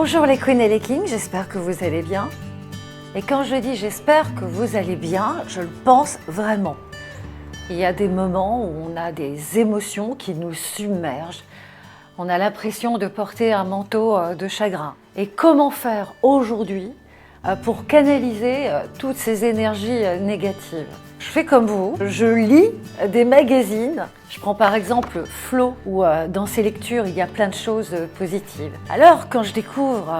Bonjour les queens et les kings, j'espère que vous allez bien. Et quand je dis j'espère que vous allez bien, je le pense vraiment. Il y a des moments où on a des émotions qui nous submergent. On a l'impression de porter un manteau de chagrin. Et comment faire aujourd'hui pour canaliser toutes ces énergies négatives? Je fais comme vous, je lis des magazines. Je prends par exemple Flo, où dans ses lectures, il y a plein de choses positives. Alors, quand je découvre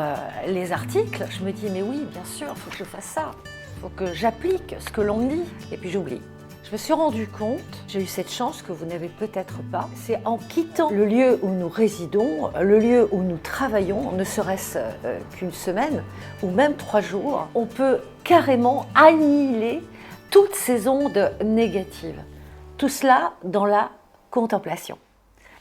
les articles, je me dis, mais oui, bien sûr, il faut que je fasse ça. Il faut que j'applique ce que l'on me dit. Et puis j'oublie. Je me suis rendu compte, j'ai eu cette chance que vous n'avez peut-être pas, c'est en quittant le lieu où nous résidons, le lieu où nous travaillons, ne serait-ce qu'une semaine ou même 3 jours, on peut carrément annihiler toutes ces ondes négatives. Tout cela dans la contemplation.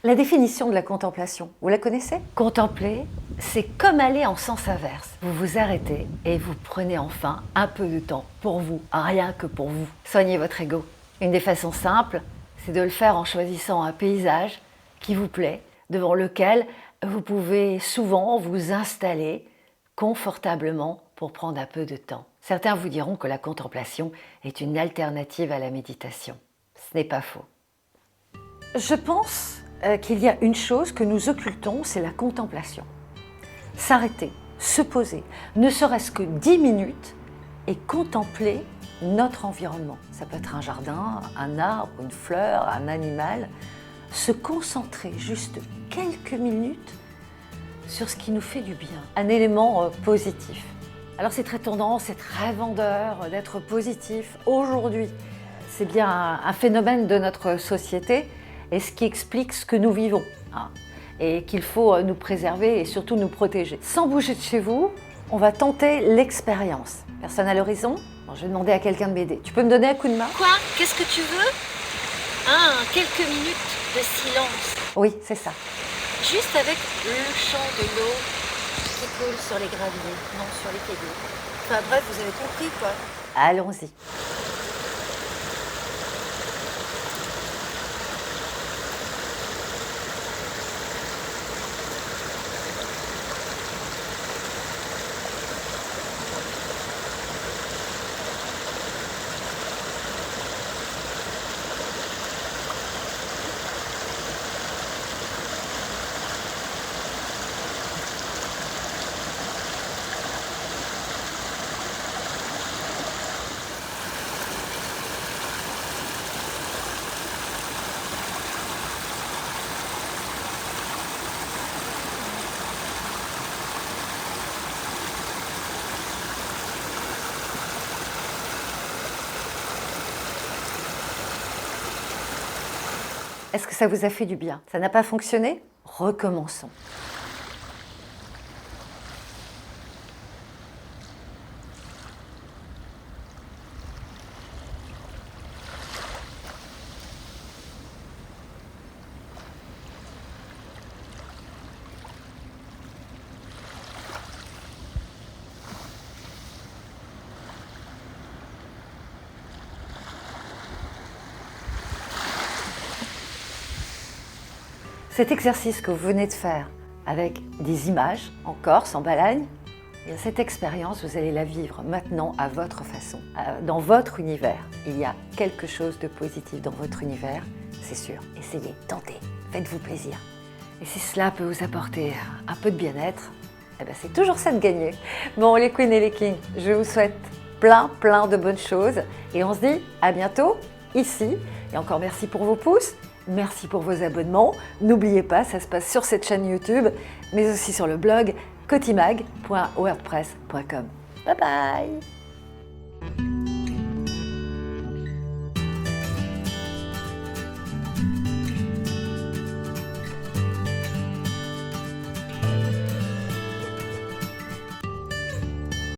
La définition de la contemplation, vous la connaissez? Contempler, c'est comme aller en sens inverse. Vous vous arrêtez et vous prenez enfin un peu de temps pour vous, rien que pour vous. Soignez votre ego. Une des façons simples, c'est de le faire en choisissant un paysage qui vous plaît, devant lequel vous pouvez souvent vous installer confortablement pour prendre un peu de temps. Certains vous diront que la contemplation est une alternative à la méditation. Ce n'est pas faux. Je pense qu'il y a une chose que nous occultons, c'est la contemplation. S'arrêter, se poser, ne serait-ce que 10 minutes et contempler notre environnement. Ça peut être un jardin, un arbre, une fleur, un animal. Se concentrer juste quelques minutes sur ce qui nous fait du bien, un élément positif. Alors c'est très tendance, c'est très vendeur d'être positif. Aujourd'hui, c'est bien un phénomène de notre société et ce qui explique ce que nous vivons. Et qu'il faut nous préserver et surtout nous protéger. Sans bouger de chez vous, on va tenter l'expérience. Personne à l'horizon? Bon, je vais demander à quelqu'un de m'aider. Tu peux me donner un coup de main? Quoi? Qu'est-ce que tu veux? Quelques minutes de silence. Oui, c'est ça. Juste avec le chant de l'eau qui coule sur les graviers, non sur les cailloux. Enfin bref, vous avez compris quoi. Allons-y. Est-ce que ça vous a fait du bien? Ça n'a pas fonctionné? Recommençons. Cet exercice que vous venez de faire avec des images en Corse, en Balagne, et cette expérience, vous allez la vivre maintenant à votre façon, dans votre univers. Il y a quelque chose de positif dans votre univers, c'est sûr. Essayez, tentez, faites-vous plaisir. Et si cela peut vous apporter un peu de bien-être, c'est toujours ça de gagner. Bon, les queens et les kings, je vous souhaite plein de bonnes choses. Et on se dit à bientôt, ici. Et encore merci pour vos pouces. Merci pour vos abonnements. N'oubliez pas, ça se passe sur cette chaîne YouTube, mais aussi sur le blog cotimag.wordpress.com. Bye bye!